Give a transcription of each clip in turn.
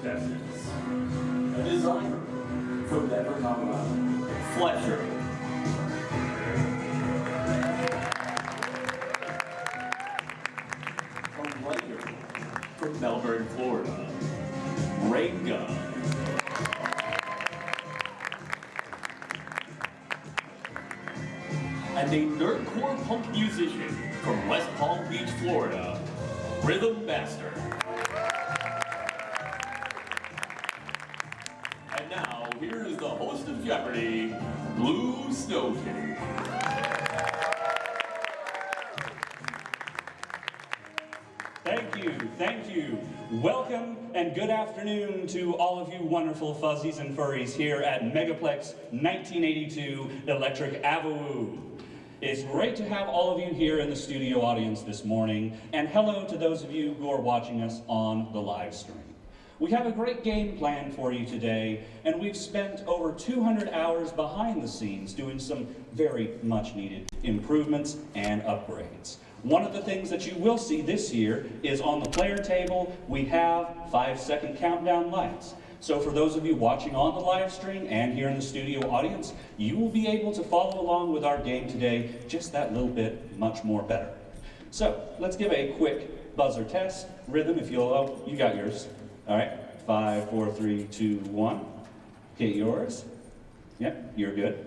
contestants. A designer from Denver, Colorado, Fletcher. A writer from Melbourne, Florida, Renga. And a nerdcore punk musician from West Palm Beach, Florida, Rhythm Master. And now, here is the host of Jeopardy, Blue Snow Kitty. Thank you. Welcome and good afternoon to all of you wonderful fuzzies and furries here at Megaplex 1982 Electric Avenue. It's great to have all of you here in the studio audience this morning, and hello to those of you who are watching us on the live stream. We have a great game planned for you today, and we've spent over 200 hours behind the scenes doing some very much needed improvements and upgrades. One of the things that you will see this year is on the player table, we have 5-second countdown lights. So for those of you watching on the live stream and here in the studio audience, you will be able to follow along with our game today just that little bit much more better. So let's give a quick buzzer test. Rhythm, if you'll, you got yours. All right, 5, 4, 3, 2, 1. Hit yours. Yep, you're good.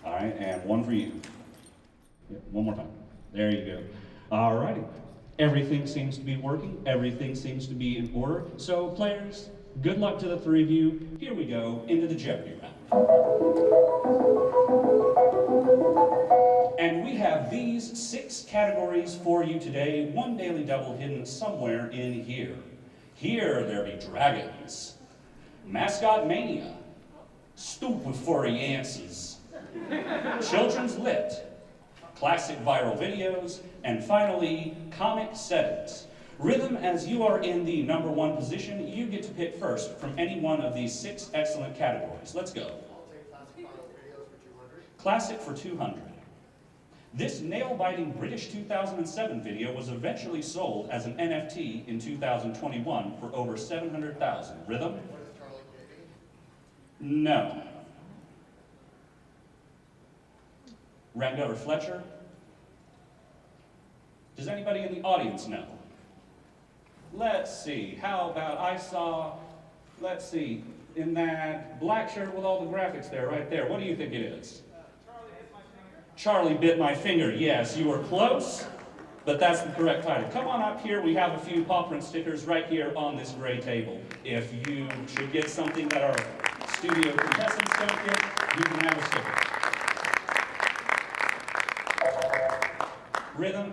All right, and one for you. Yep, one more time. There you go. All righty. Everything seems to be working. Everything seems to be in order. So, players, good luck to the three of you. Here we go into the Jeopardy round. And we have these 6 categories for you today. One daily double hidden somewhere in here. Here there be dragons, mascot mania, stupid furry answers, children's lit, classic viral videos, and finally, comic settings. Rhythm, as you are in the number 1 position, you get to pick first from any one of these 6 excellent categories. Let's go. I'll take classic viral videos for 200. Classic for 200. This nail-biting British 2007 video was eventually sold as an NFT in 2021 for over 700,000. Rhythm? What is Charlie Baby? No. Ranga or Fletcher? Does anybody in the audience know? Let's see, how about let's see, in that black shirt with all the graphics there, right there, what do you think it is? Charlie bit my finger. Yes, you were close, but that's the correct title. Come on up here, we have a few paw print stickers right here on this gray table. If you should get something that our studio contestants don't get, you can have a sticker. Rhythm,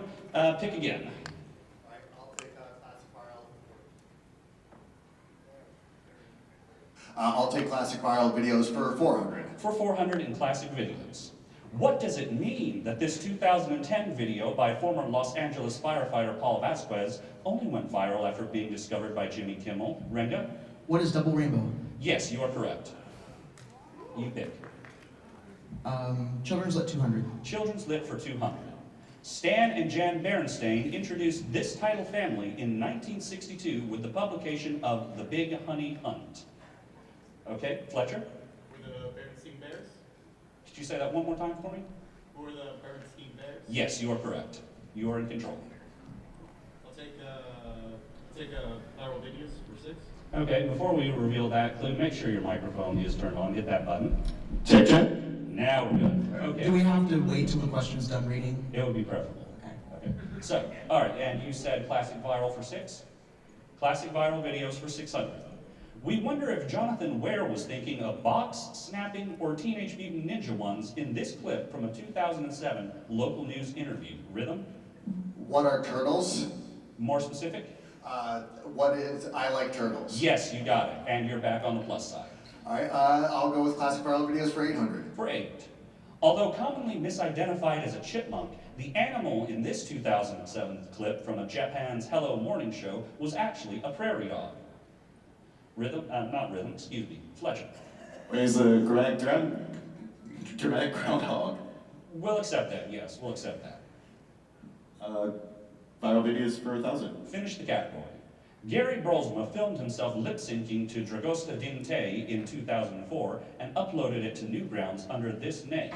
pick again. All right, I'll take classic viral. I'll take classic viral videos for 400. For 400 in classic videos. What does it mean that this 2010 video by former Los Angeles firefighter Paul Vasquez only went viral after being discovered by Jimmy Kimmel? Renga? What is double rainbow? Yes, you are correct. You pick. Children's Lit 200. Children's Lit for 200. Stan and Jan Berenstain introduced this title family in 1962 with the publication of The Big Honey Hunt. Okay, Fletcher? Were the Berenstain Bears? Could you say that one more time for me? Who were the Berenstain Bears? Yes, you are correct. You are in control. I'll take viral videos for 6. Okay, before we reveal that clue, make sure your microphone is turned on. Hit that button. Check, check. Now we're good. Do Okay. we have to wait till the question's done reading? It would be preferable. Okay. Okay. So, all right, and you said classic viral for 6? Classic viral videos for 600. We wonder if Jonathan Ware was thinking of box, snapping, or Teenage Mutant Ninja ones in this clip from a 2007 local news interview. Rhythm? What are turtles? More specific? What is I like turtles? Yes, you got it, and you're back on the plus side. All right, I'll go with classic viral videos for 800. For 8. Although commonly misidentified as a chipmunk, the animal in this 2007 clip from a Japan's Hello Morning Show was actually a prairie dog. Excuse me, Fletcher. Is a dramatic groundhog? We'll accept that, yes, we'll accept that. Viral videos for 1,000. Finish the category. Gary Brolsma filmed himself lip-syncing to Dragosta Dinte in 2004 and uploaded it to Newgrounds under this name.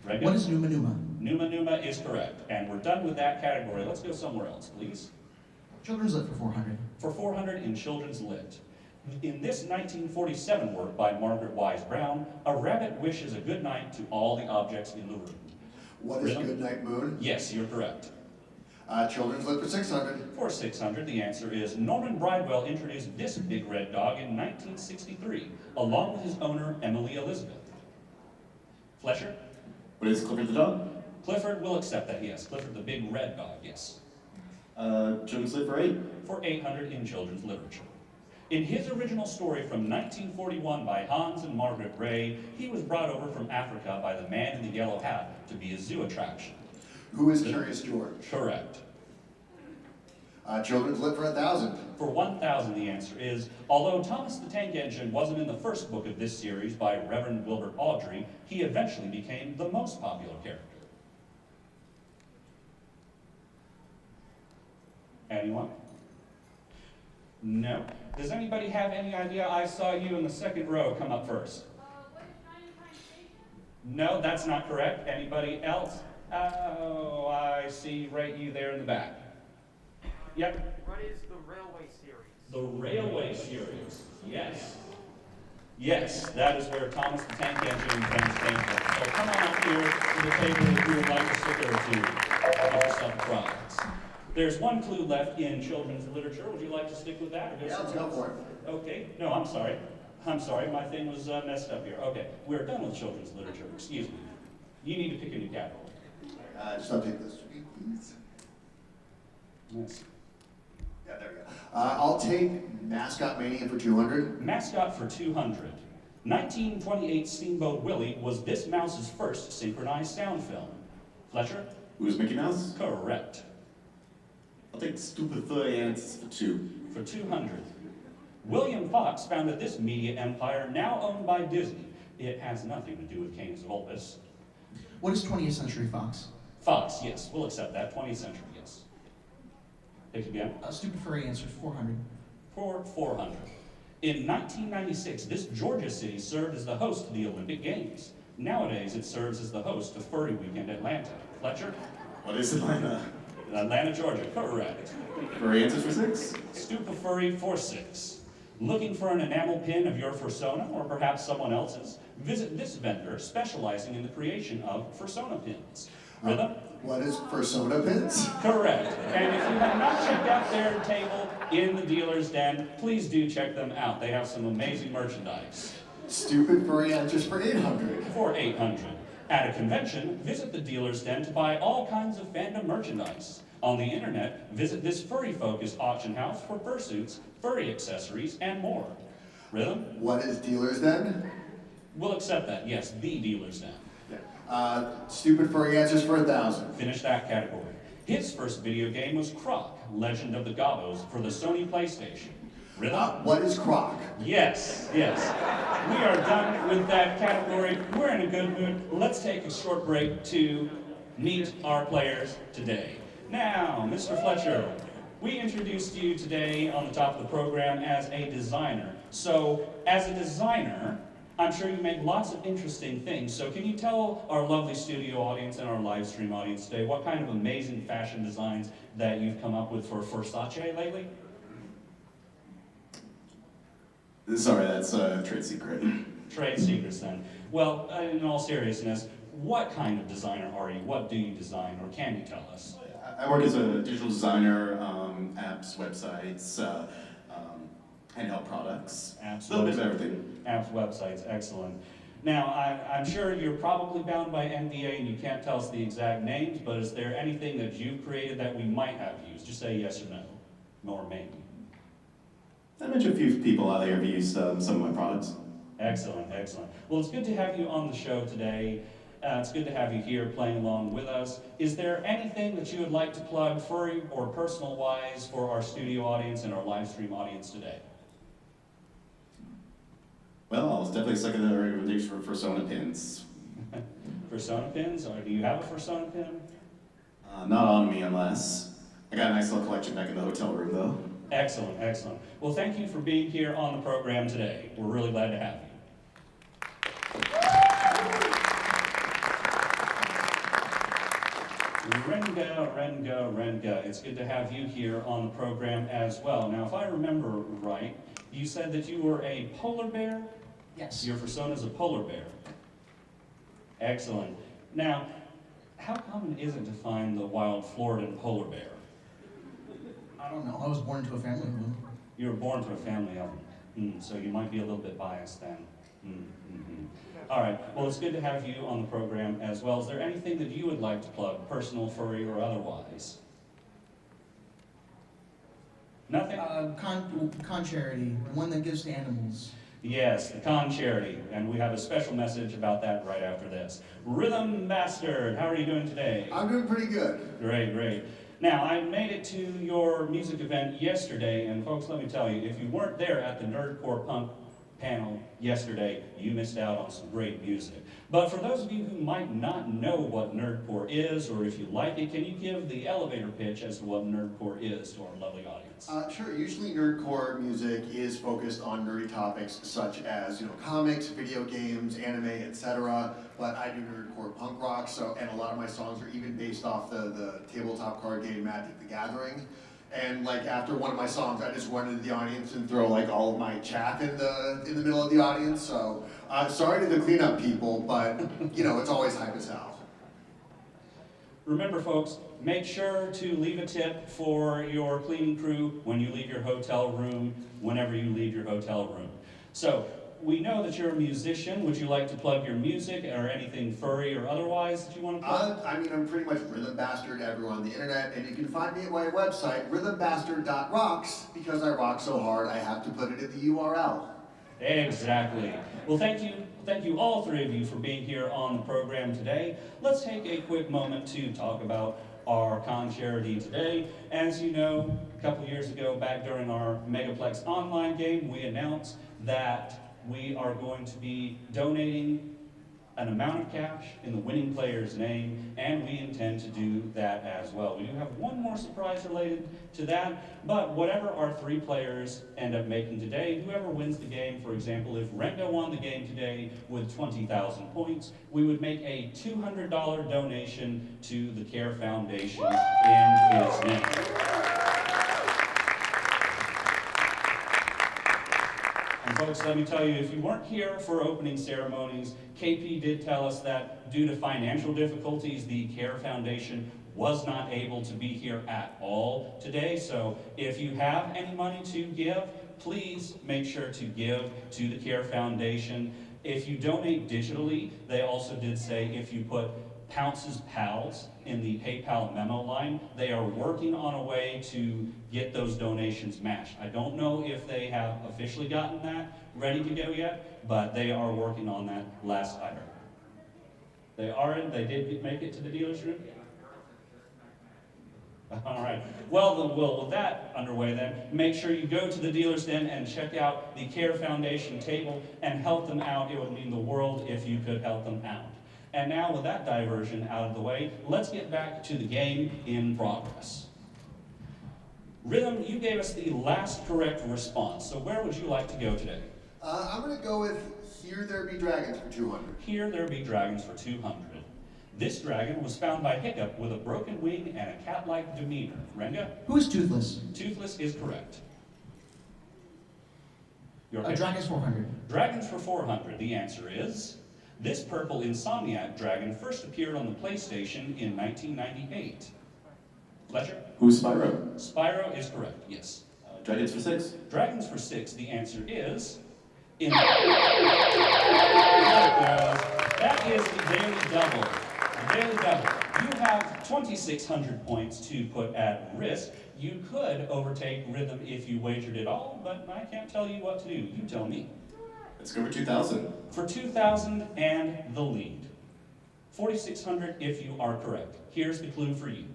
Regan? What is Numa Numa? Numa Numa is correct, and we're done with that category. Let's go somewhere else, please. Children's Lit for 400. For 400 in Children's Lit. In this 1947 work by Margaret Wise Brown, a rabbit wishes a good night to all the objects in the room. What is Rhythm? Goodnight Moon? Yes, you're correct. Children's Lit for 600. For 600, the answer is Norman Bridewell introduced this big red dog in 1963, along with his owner, Emily Elizabeth. Fletcher? What is Clifford the dog? Clifford will accept that, yes. Clifford the big red dog, yes. Children's Lit for 8. For 800 in children's literature. In his original story from 1941 by Hans and Margaret Gray, he was brought over from Africa by the man in the yellow hat to be a zoo attraction. Who is Curious George? Correct. Children's Lit for 1,000. For 1,000, the answer is, although Thomas the Tank Engine wasn't in the first book of this series by Reverend Wilbert Awdry, he eventually became the most popular character. Anyone? No. Does anybody have any idea? I saw you in the second row come up first. What is 95 Station? No, that's not correct. Anybody else? Oh, I see right you there in the back. Yep. What is the Railway Series? The Railway Series. Yes. Yes, that is where Thomas the Tank Engine and friends came from. So come on up here to the table if you would like a sticker or two. Get yourself a prize. There's one clue left in children's literature. Would you like to stick with that? Or go Yeah, let's somewhere go for else? it. Okay. No, I'm sorry. I'm sorry. My thing was messed up here. Okay. We're done with children's literature. Excuse me. You need to pick a new category. Just update this to me, please. Yes. Yeah, there we go. I'll take Mascot Mania for 200. Mascot for 200. 1928 Steamboat Willie was this mouse's first synchronized sound film. Fletcher? Who's Mickey Mouse? Correct. I'll take Stupid Furry Ants for 2. For 200. William Fox founded this media empire now owned by Disney. It has nothing to do with Canis Vulpus. What is 20th Century Fox? Fox, yes, we'll accept that. 20th century, yes. Pick again. Stupid Furry answered 400. For 400. In 1996, this Georgia city served as the host of the Olympic Games. Nowadays, it serves as the host of Furry Weekend Atlanta. Fletcher? What is Atlanta? Atlanta, Georgia, correct. Furry Answers for 6. Stupa Furry for 6. Looking for an enamel pin of your fursona or perhaps someone else's? Visit this vendor specializing in the creation of fursona pins. Rhythm? What is Persona Pins? Correct. And if you have not checked out their table in the dealer's den, please do check them out. They have some amazing merchandise. Stupid Furry Answers for 800. For 800. At a convention, visit the dealer's den to buy all kinds of fandom merchandise. On the internet, visit this furry-focused auction house for fursuits, furry accessories, and more. Rhythm? What is Dealer's Den? We'll accept that, yes, the dealer's den. Stupid Furry Answers for 1,000. Finish that category. His first video game was Croc, Legend of the Gobbos, for the Sony PlayStation. Rhythm? What is Croc? Yes, yes. We are done with that category. We're in a good mood. Let's take a short break to meet our players today. Now, Mr. Fletcher, we introduced you today on the top of the program as a designer. So, as a designer, I'm sure you make lots of interesting things. So can you tell our lovely studio audience and our live stream audience today what kind of amazing fashion designs that you've come up with for Versace lately? Sorry, that's a trade secret. Trade secrets then. Well, in all seriousness, what kind of designer are you? What do you design, or can you tell us? I work as a digital designer, apps, websites, handheld products, Apps, a little bit of everything. Apps, websites, excellent. Now, I'm sure you're probably bound by NDA and you can't tell us the exact names, but is there anything that you've created that we might have used? Just say yes or no, or maybe. I mentioned a few people out there have used some of my products. Excellent, excellent. Well, it's good to have you on the show today. It's good to have you here playing along with us. Is there anything that you would like to plug furry or personal-wise for our studio audience and our live stream audience today? Well, I was definitely second the recommendation for Persona pins. Persona pins? Or do you have a persona pin? Not on me unless. I got a nice little collection back in the hotel room, though. Excellent, excellent. Well, thank you for being here on the program today. We're really glad to have you. Renga, it's good to have you here on the program as well. Now, if I remember right, you said that you were a polar bear? Yes. Your persona is a polar bear. Excellent. Now, how common is it to find the wild Floridan polar bear? I don't know. I was born into a family of them. You were born to a family of them, so you might be a little bit biased then. All right, well, it's good to have you on the program as well. Is there anything that you would like to plug, personal, furry, or otherwise? Nothing? Con charity, the one that gives to animals. Yes, the Con Charity, and we have a special message about that right after this. Rhythm Bastard, how are you doing today? I'm doing pretty good. Great, great. Now, I made it to your music event yesterday, and folks, let me tell you, if you weren't there at the Nerdcore Punk panel yesterday, you missed out on some great music. But for those of you who might not know what Nerdcore is, or if you like it, can you give the elevator pitch as to what Nerdcore is to our lovely audience? Sure. Usually nerdcore music is focused on nerdy topics such as, comics, video games, anime, etc. But I do nerdcore punk rock, and a lot of my songs are even based off the tabletop card game Magic the Gathering. And after one of my songs, I just run into the audience and throw all of my chaff in the middle of the audience. So sorry to the cleanup people, but it's always hype as hell. Remember, folks, make sure to leave a tip for your cleaning crew when you leave your hotel room, whenever you leave your hotel room. So, we know that you're a musician. Would you like to plug your music or anything furry or otherwise that you want to plug? I'm pretty much Rhythm Bastard everywhere on the internet, and you can find me at my website, rhythmbastard.rocks, because I rock so hard I have to put it at the URL. Exactly. Well, thank you all three of you for being here on the program today. Let's take a quick moment to talk about our Con Charity today. As you know, a couple years ago, back during our Megaplex online game, we announced that we are going to be donating an amount of cash in the winning player's name, and we intend to do that as well. We do have one more surprise related to that, but whatever our three players end up making today, whoever wins the game, for example, if Rengo won the game today with 20,000 points, we would make a $200 donation to the CARE Foundation in his name. And folks, let me tell you, if you weren't here for opening ceremonies, KP did tell us that due to financial difficulties, the CARE Foundation was not able to be here at all today. So if you have any money to give, please make sure to give to the CARE Foundation. If you donate digitally, they also did say if you put Pounce's Pals in the PayPal memo line, they are working on a way to get those donations matched. I don't know if they have officially gotten that ready to go yet, but they are working on that last I heard. They did make it to the dealer's room? All right. Well, with that underway then, make sure you go to the dealer's den and check out the CARE Foundation table and help them out. It would mean the world if you could help them out. And now with that diversion out of the way, let's get back to the game in progress. Rhythm, you gave us the last correct response, so where would you like to go today? I'm going to go with Here There Be Dragons for 200. Here There Be Dragons for 200. This dragon was found by Hiccup with a broken wing and a cat-like demeanor. Renga? Who is toothless? Toothless is correct. Your Dragon's 400. Dragons for 400. The answer is... This purple Insomniac dragon first appeared on the PlayStation in 1998. Fletcher? Who's Spyro? Spyro is correct, yes. Dragons for 6? Dragons for 6, the answer is... That is the daily double. The daily double. You have 2,600 points to put at risk. You could overtake Rhythm if you wagered it all, but I can't tell you what to do. You tell me. Let's go for 2,000. For 2,000 and the lead. 4,600 if you are correct. Here's the clue for you.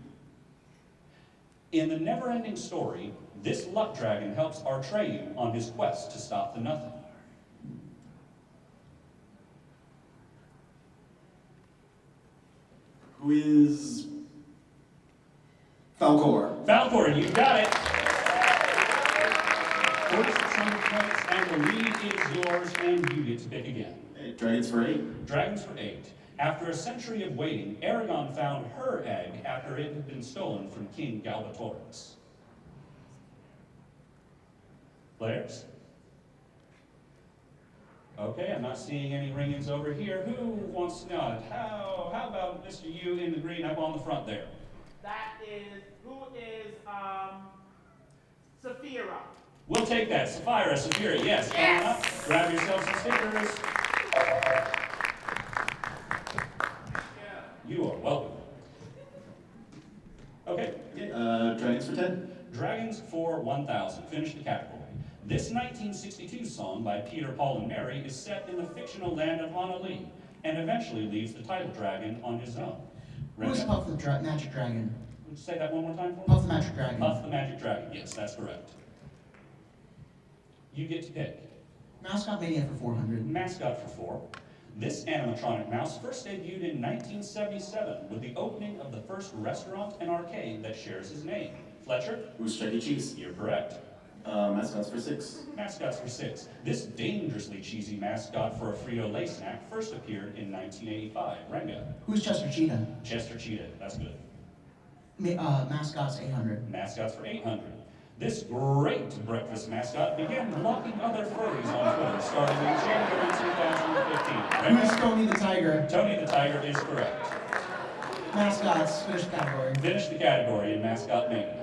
In the never-ending story, this luck dragon helps Artreyu on his quest to stop the Nothing. Who is Falcor. Falcor, you got it. 4,600 points, and the lead is yours, and you get to pick again. Hey, Dragons for 8. Dragons for 8. After a century of waiting, Aragon found her egg after it had been stolen from King Galbatorix. Players? Okay, I'm not seeing any ring-ins over here. Who wants to know it? How about Mr. U in the green up on the front there? That is, who is, Saphira. We'll take that. Sapphira, Saphira, yes. Come on up. Grab yourself some stickers. You are welcome. Okay. Dragons for 10. Dragons for 1,000. Finish the category. This 1962 song by Peter, Paul, and Mary is set in the fictional land of Honolulu and eventually leaves the title dragon on his own. Who's Puff the Magic Dragon? Would you say that one more time for me? Puff the Magic Dragon. Puff the Magic Dragon. Yes, that's correct. You get to pick. Mascot Mania for 400. Mascot for 4. This animatronic mouse first debuted in 1977 with the opening of the first restaurant and arcade that shares his name. Fletcher? Who's Chuck E. Cheese? You're correct. Mascots for 6. Mascots for 6. This dangerously cheesy mascot for a Frito-Lay snack first appeared in 1985. Renga? Who's Chester Cheetah? Chester Cheetah. That's good. Mascots 800. Mascots for 800. This great breakfast mascot began blocking other furries on Twitter starting in January 2015. Who's Tony the Tiger? Tony the Tiger is correct. Mascots, finish the category. Finish the category in Mascot Mania.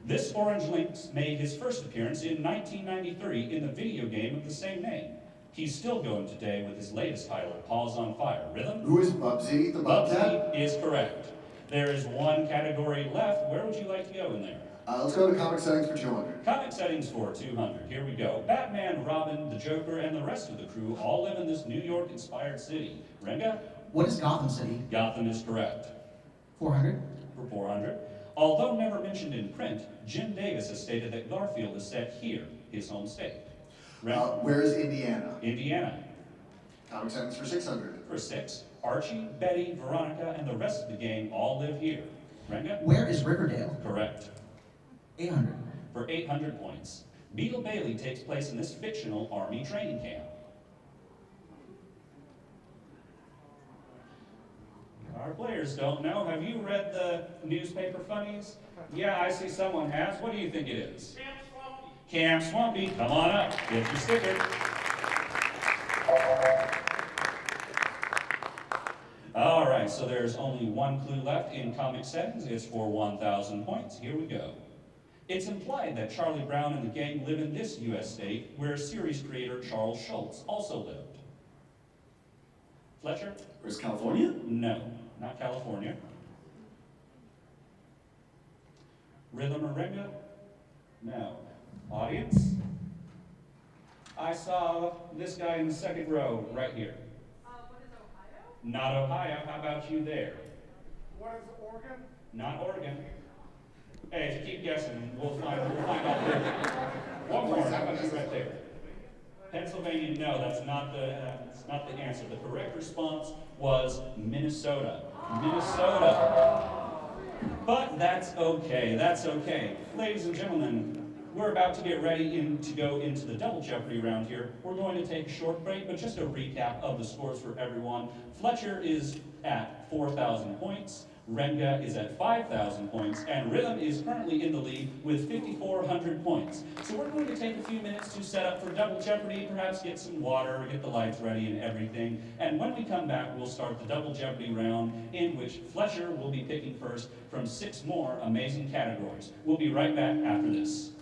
This orange lynx made his first appearance in 1993 in the video game of the same name. He's still going today with his latest title, Paws on Fire. Rhythm? Who is Bubsy, the Bobcat? Bubsy is correct. There is one category left. Where would you like to go in there? Let's go to comic settings for 200. Comic settings for 200. Here we go. Batman, Robin, the Joker, and the rest of the crew all live in this New York-inspired city. Renga? What is Gotham City? Gotham is correct. 400. For 400. Although never mentioned in print, Jim Davis has stated that Garfield is set here, his home state. Renga? Where is Indiana? Indiana. Comic settings for 600. For 6. Archie, Betty, Veronica, and the rest of the gang all live here. Renga? Where is Riverdale? Correct. 800. For 800 points. Beetle Bailey takes place in this fictional army training camp. Our players don't know. Have you read the newspaper funnies? Yeah, I see someone has. What do you think it is? Camp Swampy. Camp Swampy, come on up. Get your sticker. All right, so there's only one clue left in comic settings. It's for 1,000 points. Here we go. It's implied that Charlie Brown and the gang live in this U.S. state where series creator Charles Schultz also lived. Fletcher? Where's California? No, not California. Rhythm or Renga? No. Audience? I saw this guy in the second row right here. What is Ohio? Not Ohio. How about you there? What is Oregon? Not Oregon. Hey, if you keep guessing, we'll find out later. One more. How about you right there? Pennsylvania. No, that's not the answer. The correct response was Minnesota. Minnesota. But that's okay. That's okay. Ladies and gentlemen, we're about to get ready to go into the Double Jeopardy round here. We're going to take a short break, but just a recap of the scores for everyone. Fletcher is at 4,000 points. Renga is at 5,000 points, and Rhythm is currently in the lead with 5,400 points. So we're going to take a few minutes to set up for Double Jeopardy, perhaps get some water, get the lights ready and everything. And when we come back, we'll start the Double Jeopardy round in which Fletcher will be picking first from 6 more amazing categories. We'll be right back after this.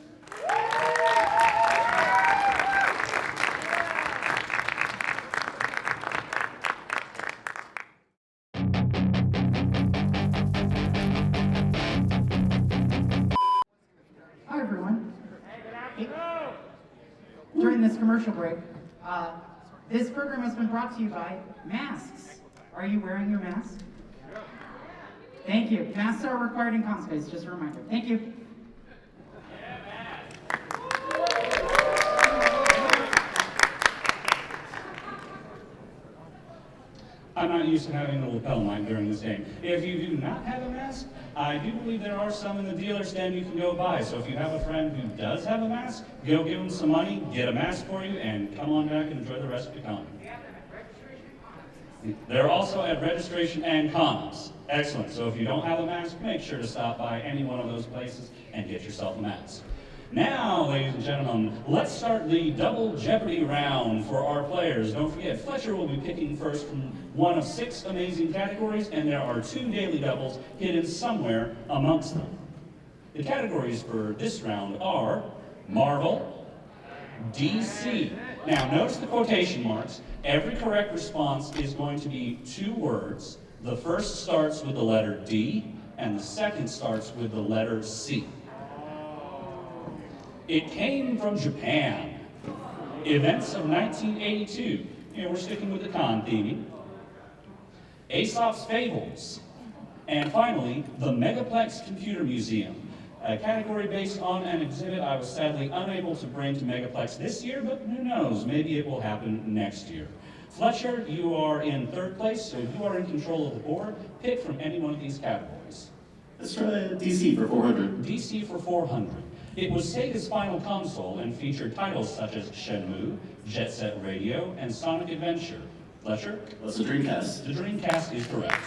Hi, everyone. During this commercial break, this program has been brought to you by masks. Are you wearing your mask? Thank you. Masks are required in conspace, just a reminder. Thank you. I'm not used to having a lapel mic during this game. If you do not have a mask, I do believe there are some in the dealer stand you can go buy. So if you have a friend who does have a mask, go give them some money, get a mask for you, and come on back and enjoy the rest of your con. They're also at registration and cons. Excellent. So if you don't have a mask, make sure to stop by any one of those places and get yourself a mask. Now, ladies and gentlemen, let's start the double Jeopardy round for our players. Don't forget, Fletcher will be picking first from one of 6 amazing categories, and there are 2 daily doubles hidden somewhere amongst them. The categories for this round are Marvel, DC. Now, notice the quotation marks. Every correct response is going to be 2 words. The first starts with the letter D, and the second starts with the letter C. It came from Japan. Events of 1982. We're sticking with the con theming. Aesop's Fables. And finally, the Megaplex Computer Museum. A category based on an exhibit I was sadly unable to bring to Megaplex this year, but who knows, maybe it will happen next year. Fletcher, you are in 3rd place, so you are in control of the board. Pick from any one of these categories. Let's try DC for 400. DC for 400. It was Sega's final console and featured titles such as Shenmue, Jet Set Radio, and Sonic Adventure. Fletcher? What's the Dreamcast? The Dreamcast is correct.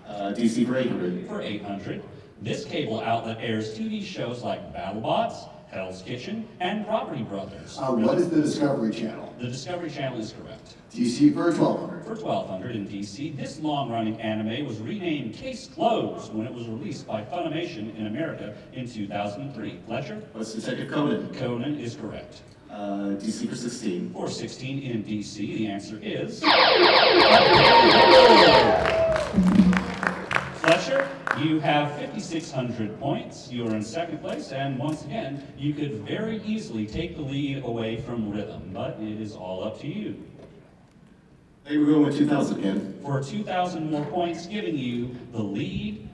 DC for 800. For 800. This cable outlet airs TV shows like BattleBots, Hell's Kitchen, and Property Brothers. What is the Discovery Channel? The Discovery Channel is correct. DC for 1200. For 1200 in DC, this long-running anime was renamed Case Closed when it was released by Funimation in America in 2003. Fletcher? What's Detective Conan? Conan is correct. DC for 16. For 16 in DC, the answer is... Fletcher, you have 5,600 points. You are in 2nd place, and once again, you could very easily take the lead away from Rhythm, but it is all up to you. I think we're going with 2,000 again. For 2,000 more points, giving you the lead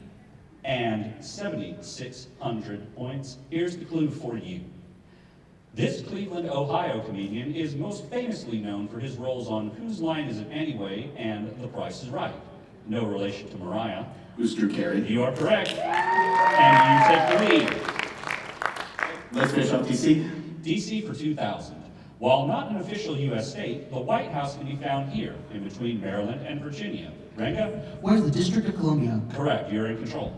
and 7,600 points. Here's the clue for you. This Cleveland, Ohio comedian is most famously known for his roles on Whose Line Is It Anyway and The Price is Right. No relation to Mariah. Who's Drew Carey? You are correct. And you take the lead. Let's finish off DC. DC for 2,000. While not an official U.S. state, the White House can be found here, in between Maryland and Virginia. Renga? Where's the District of Columbia? Correct, you're in control.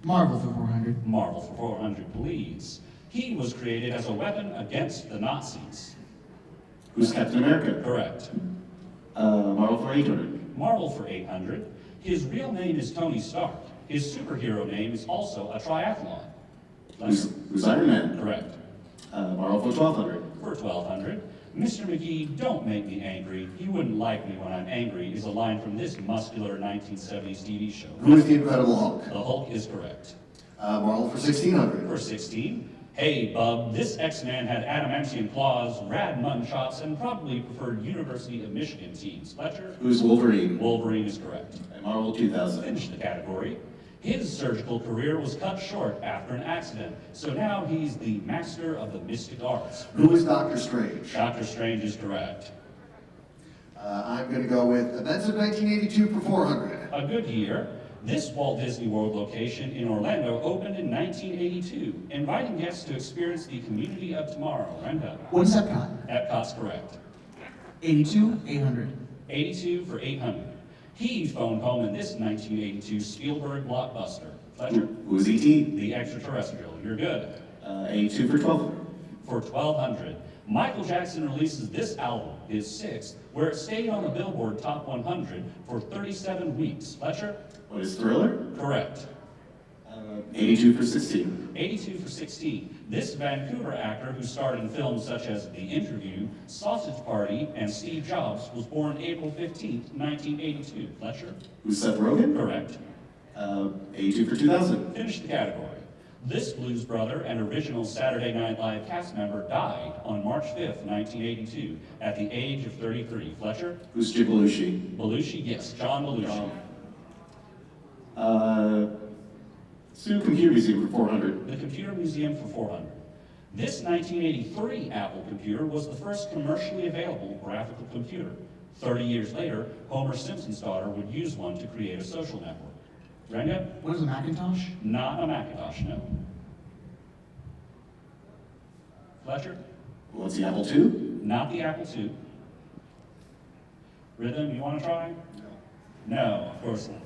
Marvel for 400. Marvel for 400, please. He was created as a weapon against the Nazis. Who's Captain America? Correct. Marvel for 800. Marvel for 800. His real name is Tony Stark. His superhero name is also a triathlon. Who's Iron Man? Correct. Marvel for 1200. For 1200. Mr. McGee, don't make me angry. You wouldn't like me when I'm angry is a line from this muscular 1970s TV show. Who is the Incredible Hulk? The Hulk is correct. Marvel for 1600. For 16. Hey, bub, this X-Man had adamantium claws, rad mutton chops, and probably preferred University of Michigan teams. Fletcher? Who's Wolverine? Wolverine is correct. And Marvel 2000. Finish the category. His surgical career was cut short after an accident, so now he's the master of the mystic arts. Who is Doctor Strange? Doctor Strange is correct. I'm going to go with Events of 1982 for 400. A good year. This Walt Disney World location in Orlando opened in 1982, inviting guests to experience the community of tomorrow. Brenda? What's Epcot? Epcot's correct. 82, 800. 82 for 800. He phoned home in this 1982 Spielberg blockbuster. Fletcher? Who's E.T.? The extraterrestrial. You're good. 82 for 1200. For 1200. Michael Jackson releases this album, his 6th, where it stayed on the Billboard Top 100 for 37 weeks. Fletcher? What is Thriller? Correct. 82 for 16. 82 for 16. This Vancouver actor who starred in films such as The Interview, Sausage Party, and Steve Jobs was born April 15th, 1982. Fletcher? Who's Seth Rogen? Correct. 82 for 2000. Finish the category. This Blues Brother and original Saturday Night Live cast member died on March 5th, 1982, at the age of 33. Fletcher? Who's Jim Belushi? Belushi, yes, John Belushi. Sue Computer Museum for 400. The Computer Museum for 400. This 1983 Apple computer was the first commercially available graphical computer. 30 years later, Homer Simpson's daughter would use one to create a social network. Brenda? What is a Macintosh? Not a Macintosh, no. Fletcher? What's the Apple II? Not the Apple II. Rhythm, you want to try? No, of course not.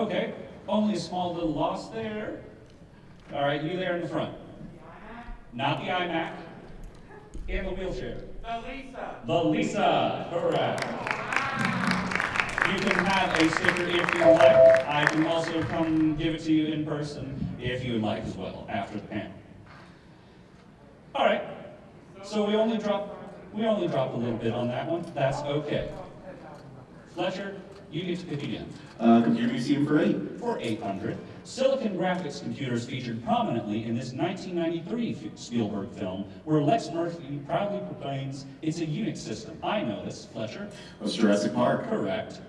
Okay, only a small little loss there. All right, you there in the front. Not the iMac. In the wheelchair. The Lisa. The Lisa, correct. You can have a sticker if you like. I can also come give it to you in person if you would like as well after the panel. All right, so we only dropped a little bit on that one. That's okay. Fletcher, you get to pick again. Computer Museum for 8. For 800, Silicon Graphics computers featured prominently in this 1993 Spielberg film, where Lex Murphy proudly proclaims it's a Unix system. I know this, Fletcher. What's Jurassic Park? Correct.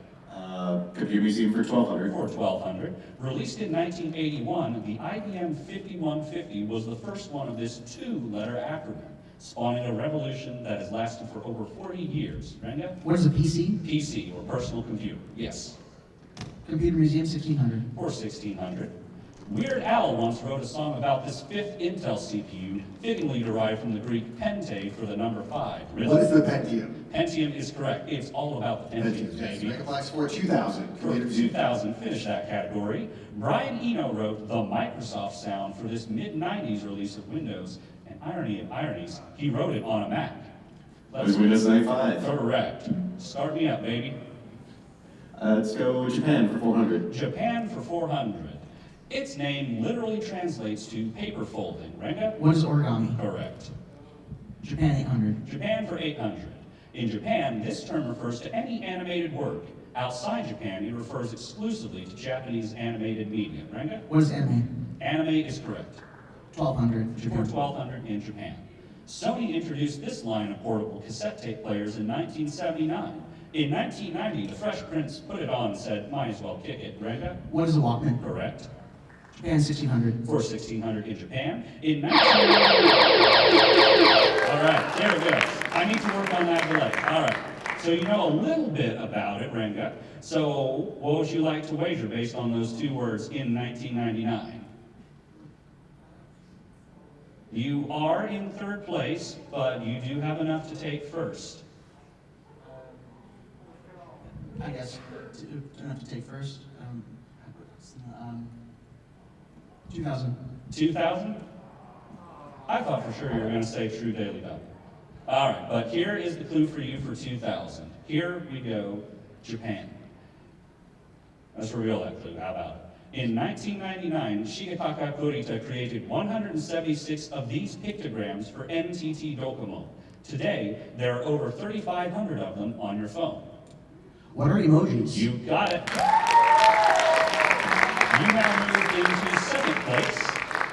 Computer Museum for 1200. For 1200, released in 1981, the IBM 5150 was the first one of this two-letter acronym, spawning a revolution that has lasted for over 40 years. Brenda? What is a PC? PC, or personal computer. Yes. Computer Museum 1600. For 1600. Weird Al once wrote a song about this fifth Intel CPU, fittingly derived from the Greek pente for the number 5. Really? What is the Pentium? Pentium is correct. It's all about the Pentium, Yes. baby. Megaplex for 2000. For 2000, finish that category. Brian Eno wrote the Microsoft sound for this mid-90s release of Windows, and irony of ironies, he wrote it on a Mac. What is Windows 95? Correct. Start me up, baby. Let's go Japan for 400. Japan for 400. Its name literally translates to paper folding. Ranga? What is origami? Correct. Japan 800. Japan for 800. In Japan, this term refers to any animated work. Outside Japan, it refers exclusively to Japanese animated media. Ranga? What is anime? Anime is correct. 1200. For Japan. 1200 in Japan. Sony introduced this line of portable cassette tape players in 1979. In 1990, the Fresh Prince put it on and said, might as well kick it. Ranga? What is a Walkman? Correct. Japan 1600. For 1600 in Japan. In 1990. All right, there it goes. I need to work on that delay. All right. So you know a little bit about it, Ranga. So what would you like to wager based on those two words in 1999? You are in third place, but you do have enough to take first. I guess. Enough to take first. 2000. 2000? I thought for sure you were going to say True Daily Double. All right, but here is the clue for you for 2000. Here we go, Japan. Let's reveal that clue. How about it? In 1999, Shigetaka Kurita created 176 of these pictograms for NTT Docomo. Today, there are over 3,500 of them on your phone. What are emojis? You got it. You now move into second place,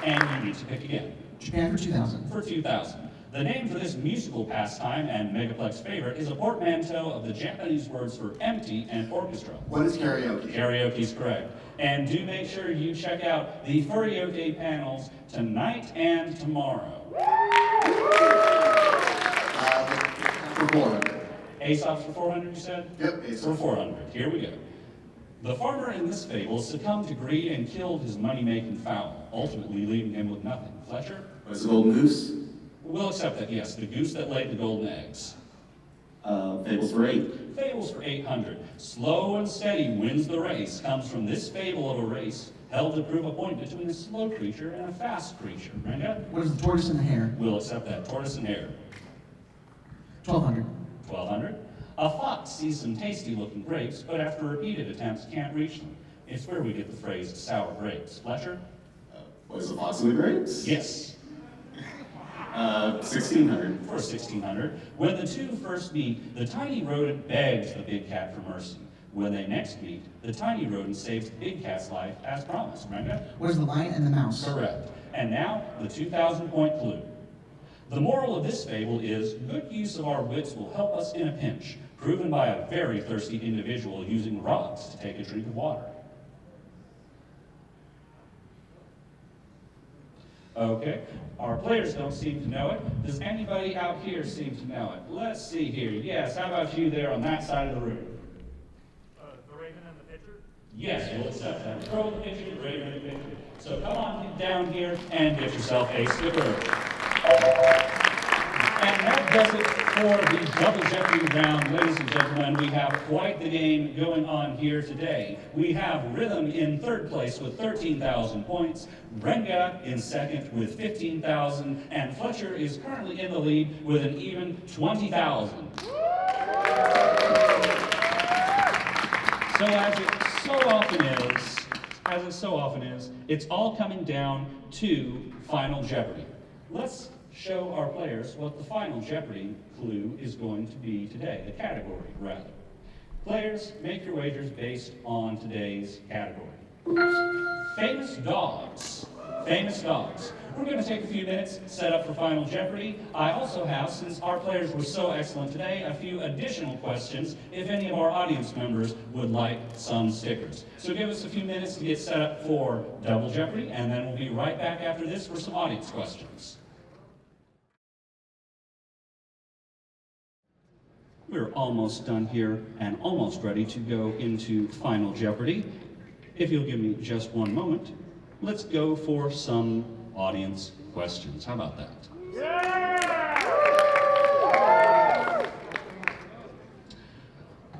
and you need to pick again. Japan for 2000. For 2000. The name for this musical pastime and Megaplex favorite is a portmanteau of the Japanese words for empty and orchestra. What is karaoke? Karaoke's correct. And do make sure you check out the Furry Jeopardy panels tonight and tomorrow. For 400. Aesop's for 400, you said? Yep, For Aesop. 400. Here we go. The farmer in this fable succumbed to greed and killed his money-making fowl, ultimately leaving him with nothing. Fletcher? What's the Golden Goose? We'll accept that, yes. The goose that laid the golden eggs. Fables for 8. Fables for 800. Slow and steady wins the race comes from this fable of a race held to prove a point between a slow creature and a fast creature. Brenda? What is the tortoise and the hare? We'll accept that. Tortoise and hare. 1200. 1200. A fox sees some tasty-looking grapes, but after repeated attempts can't reach them. It's where we get the phrase sour grapes. Fletcher? What is the Fox and the Grapes? Yes. 1600. For 1600. When the two first meet, the tiny rodent begs the big cat for mercy. When they next meet, the tiny rodent saves the big cat's life as promised. Remember? What is the lion and the mouse? Correct. And now, the 2,000-point clue. The moral of this fable is good use of our wits will help us in a pinch, proven by a very thirsty individual using rocks to take a drink of water. Okay, our players don't seem to know it. Does anybody out here seem to know it? Let's see here. Yes, how about you there on that side of the room? The Raven and the pitcher? Yes, we'll accept that. Throw the picture, the Raven the picture. So come on down here and get yourself a sticker. And that does it for the Double Jeopardy round. Ladies and gentlemen, we have quite the game going on here today. We have Rhythm in third place with 13,000 points, Renga in second with 15,000, and Fletcher is currently in the lead with an even 20,000. So as it so often is, it's all coming down to Final Jeopardy. Let's show our players what the Final Jeopardy clue is going to be today, the category, rather. Players, make your wagers based on today's category. Famous dogs. Famous dogs. We're going to take a few minutes, set up for Final Jeopardy. I also have, since our players were so excellent today, a few additional questions if any of our audience members would like some stickers. So give us a few minutes to get set up for Double Jeopardy, and then we'll be right back after this for some audience questions. We're almost done here and almost ready to go into Final Jeopardy. If you'll give me just one moment, let's go for some audience questions. How about that? Yeah!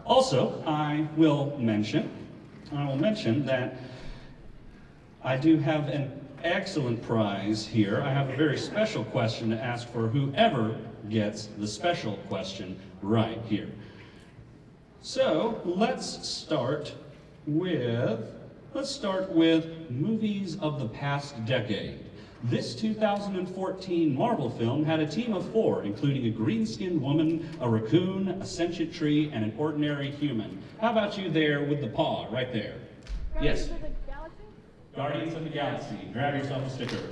Also, I will mention that I do have an excellent prize here. I have a very special question to ask for whoever gets the special question right here. So let's start with movies of the past decade. This 2014 Marvel film had a team of 4, including a green-skinned woman, a raccoon, a sentient tree, and an ordinary human. How about you there with the paw, right there? Yes. Guardians of the Galaxy? Guardians of the Galaxy. Grab yourself a sticker.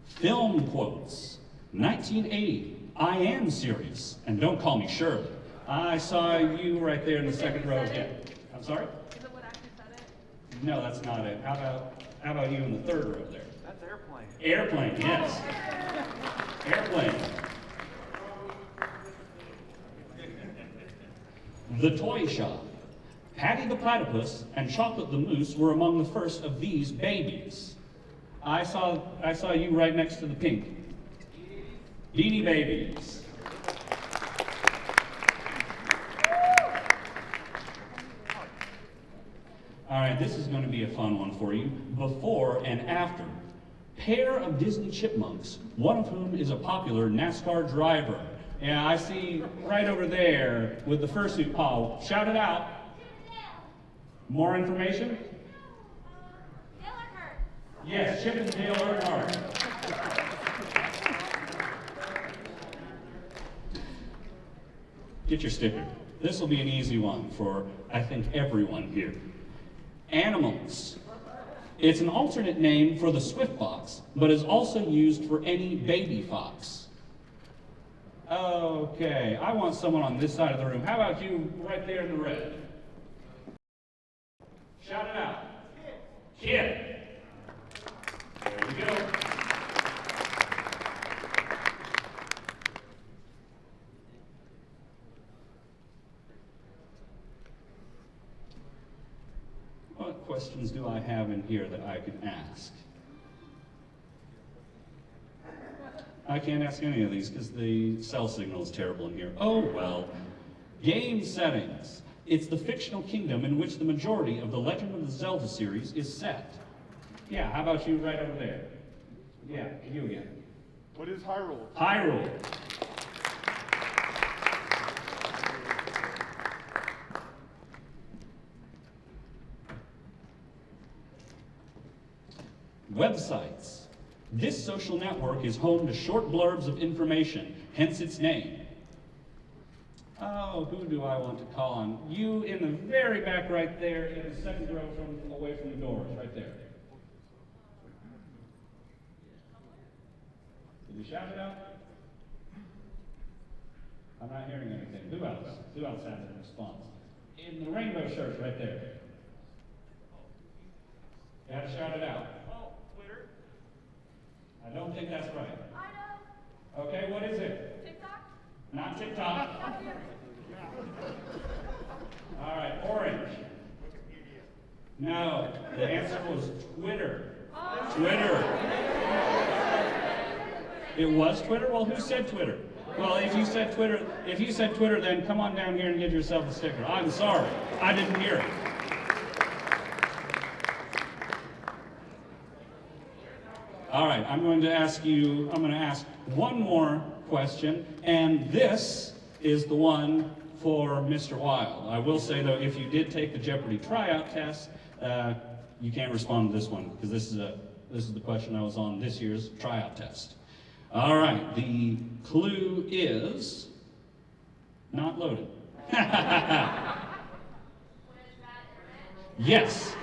Film quotes. 1980, I am serious, and don't call me Shirley. I saw you right there in the second row again. I'm sorry? Is it what actor said it? No, that's not it. How about you in the third row there? That's Airplane. Airplane, yes. Airplane. The Toy Shop. Patty the Platypus and Chocolate the Moose were among the first of these babies. I saw you right next to the pink. Beanie Babies. All right, this is going to be a fun one for you. Before and after. Pair of Disney chipmunks, one of whom is a popular NASCAR driver. Yeah, I see right over there with the fursuit paw. Shout it out. More information? Dale Earnhardt. Yes, Chip and Dale Earnhardt. Get your sticker. This will be an easy one for, I think, everyone here. Animals. It's an alternate name for the swift fox, but is also used for any baby fox. Okay, I want someone on this side of the room. How about you right there in the red? Shout it out. Kid. There we go. What questions do I have in here that I can ask? I can't ask any of these because the cell signal is terrible in here. Oh well. Game settings. It's the fictional kingdom in which the majority of the Legend of the Zelda series is set. Yeah, how about you right over there? Yeah, you again. What is Hyrule? Hyrule. Websites. This social network is home to short blurbs of information, hence its name. Oh, who do I want to call on? You in the very back right there, in the second row away from the doors, right there. Did you shout it out? I'm not hearing anything. Who else? Who else has a response? In the rainbow shirt right there. You gotta shout it out. Oh, Twitter. I don't think that's right. I know. Okay, what is it? TikTok? Not TikTok. All right, orange. No, the answer was Twitter. Twitter. It was Twitter? Well, who said Twitter? Well, if you said Twitter, then come on down here and get yourself a sticker. I'm sorry, I didn't hear it. All right, I'm going to ask one more question, and this is the one for Mr. Wild. I will say, though, if you did take the Jeopardy tryout test, you can't respond to this one, because this is the question that was on this year's tryout test. All right, the clue is not loaded. Yes.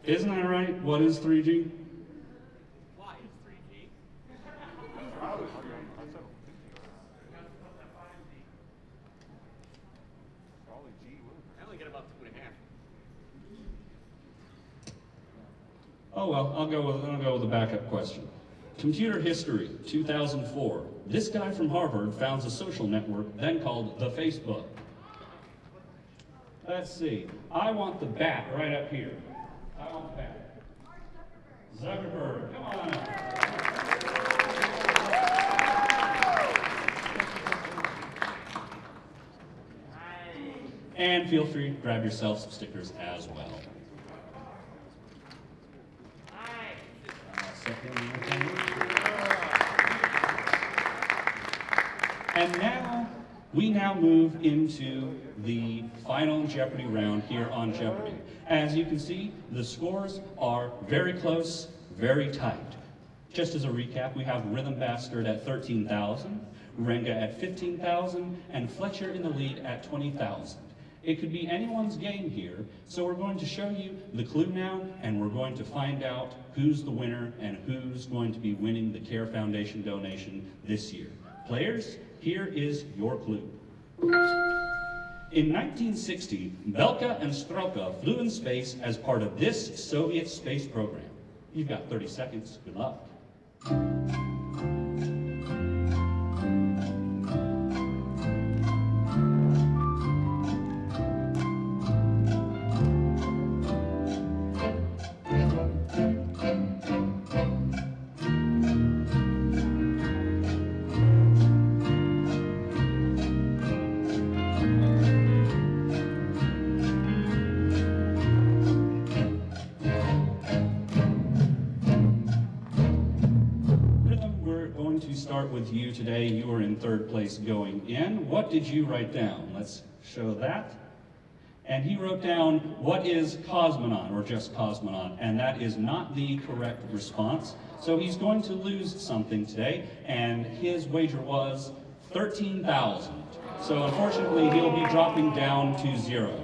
Isn't that right? What is 3G? Why is 3G? I only get about 2.5. Oh well, I'll go with a backup question. Computer history, 2004. This guy from Harvard founds a social network then called the Facebook. Let's see. I want the bat right up here. I want the bat. Zuckerberg, come on up. And feel free to grab yourself some stickers as well. And now, we now move into the final Jeopardy round here on Jeopardy. As you can see, the scores are very close, very tight. Just as a recap, we have Rhythm Bastard at 13,000, Renga at 15,000, and Fletcher in the lead at 20,000. It could be anyone's game here, so we're going to show you the clue now, and we're going to find out who's the winner and who's going to be winning the CARE Foundation donation this year. Players, here is your clue. In 1960, Belka and Strelka flew in space as part of this Soviet space program. You've got 30 seconds. Good luck. With you today, you are in third place going in. What did you write down? Let's show that. And he wrote down, what is cosmonaut, or just cosmonaut? And that is not the correct response. So he's going to lose something today, and his wager was 13,000. So unfortunately, he'll be dropping down to 0.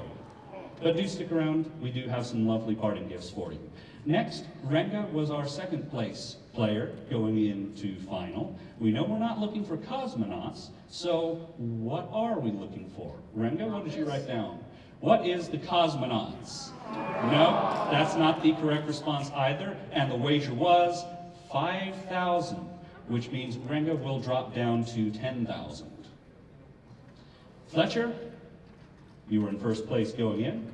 But do stick around, we do have some lovely parting gifts for you. Next, Renga was our second place player going into final. We know we're not looking for cosmonauts, so what are we looking for? Renga, what did you write down? What is the cosmonauts? No, that's not the correct response either, and the wager was 5,000, which means Renga will drop down to 10,000. Fletcher, you were in first place going in.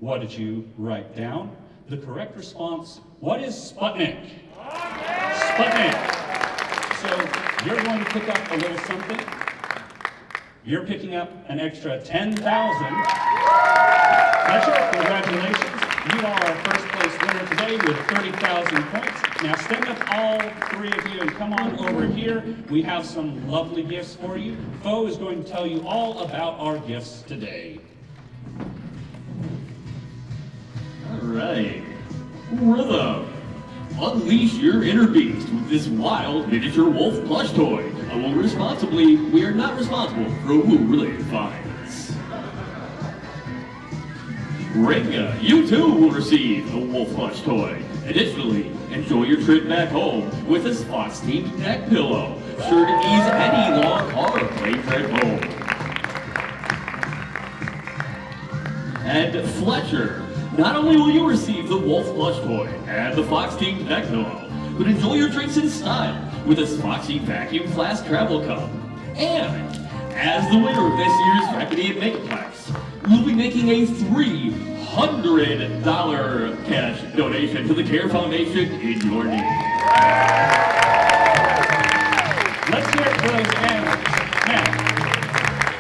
What did you write down? The correct response, what is Sputnik? Sputnik. So you're going to pick up a little something. You're picking up an extra 10,000. Fletcher, congratulations. You are our first place winner today with 30,000 points. Now stand up, all three of you, and come on over here. We have some lovely gifts for you. Fo is going to tell you all about our gifts today. All right. Rhythm. Unleash your inner beast with this wild miniature wolf plush toy. Owned responsibly, we are not responsible for woo-related fines. Ring, you too will receive a Wolf Plush toy. Additionally, enjoy your trip back home with this Fox-themed neck pillow, sure to ease any long, hard plane trip home. And Fletcher, not only will you receive the Wolf Plush toy and the Fox-themed neck pillow, but enjoy your drinks in style with this Foxy Vacuum Flask Travel Cup. And as the winner of this year's Jeopardy at Megaplex, we'll be making a $300 cash donation to the CARE Foundation in your name. Let's hear it for those animals. Now,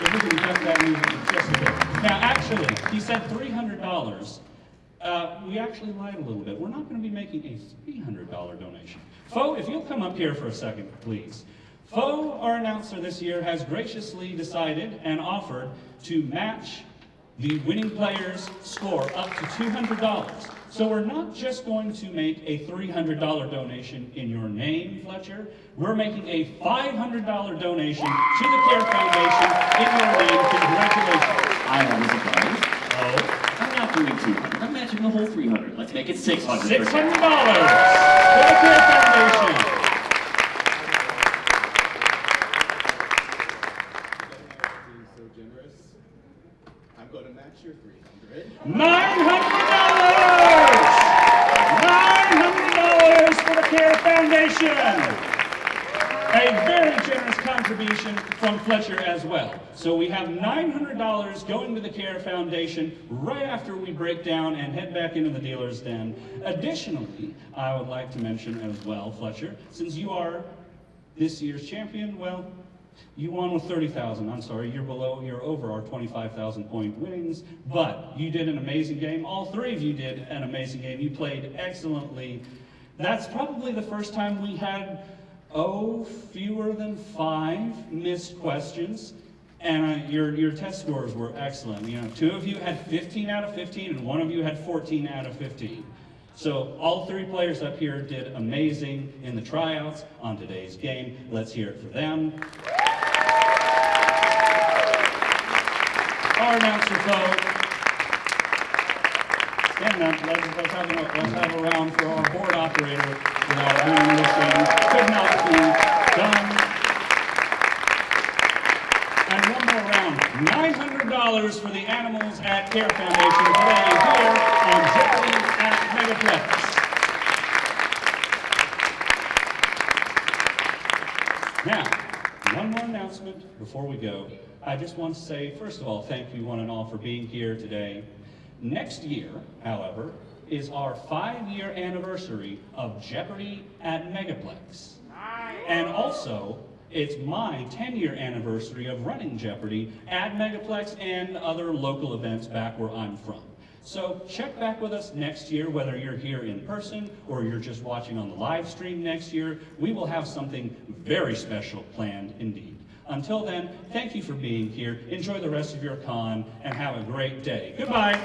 if we can adjust that music just a bit. Now, actually, he said $300. We actually lied a little bit. We're not going to be making a $300 donation. Fo, if you'll come up here for a second, please. Fo, our announcer this year, has graciously decided and offered to match the winning player's score up to $200. So we're not just going to make a $300 donation in your name, Fletcher. We're making a $500 donation to the CARE Foundation in your name. Congratulations. I have a surprise. Oh, I'm not doing 200. I'm matching the whole 300. Let's make it $600. $600 for the CARE Foundation. So generous. I'm going to match your 300. $900 for the CARE Foundation. A very generous contribution from Fletcher as well. So we have $900 going to the CARE Foundation right after we break down and head back into the dealer's den. Additionally, I would like to mention as well, Fletcher, since you are this year's champion, well, you won with 30,000. I'm sorry, you're over our 25,000 point winnings, but you did an amazing game. All three of you did an amazing game. You played excellently. That's probably the first time we had, fewer than 5 missed questions. And your test scores were excellent. You know, 2 of you had 15 out of 15, and 1 of you had 14 out of 15. So all 3 players up here did amazing in the tryouts on today's game. Let's hear it for them. Our announcer vote. Stand up. Let's have a round for our board operator for doing this thing. Could not be done. And one more round. $900 for the animals at CARE Foundation today here on Jeopardy at Megaplex. Now, one more announcement before we go. I just want to say, first of all, thank you one and all for being here today. Next year, however, is our 5-year anniversary of Jeopardy at Megaplex. And also, it's my 10-year anniversary of running Jeopardy at Megaplex and other local events back where I'm from. So check back with us next year, whether you're here in person or you're just watching on the live stream next year. We will have something very special planned indeed. Until then, thank you for being here. Enjoy the rest of your con and have a great day. Goodbye.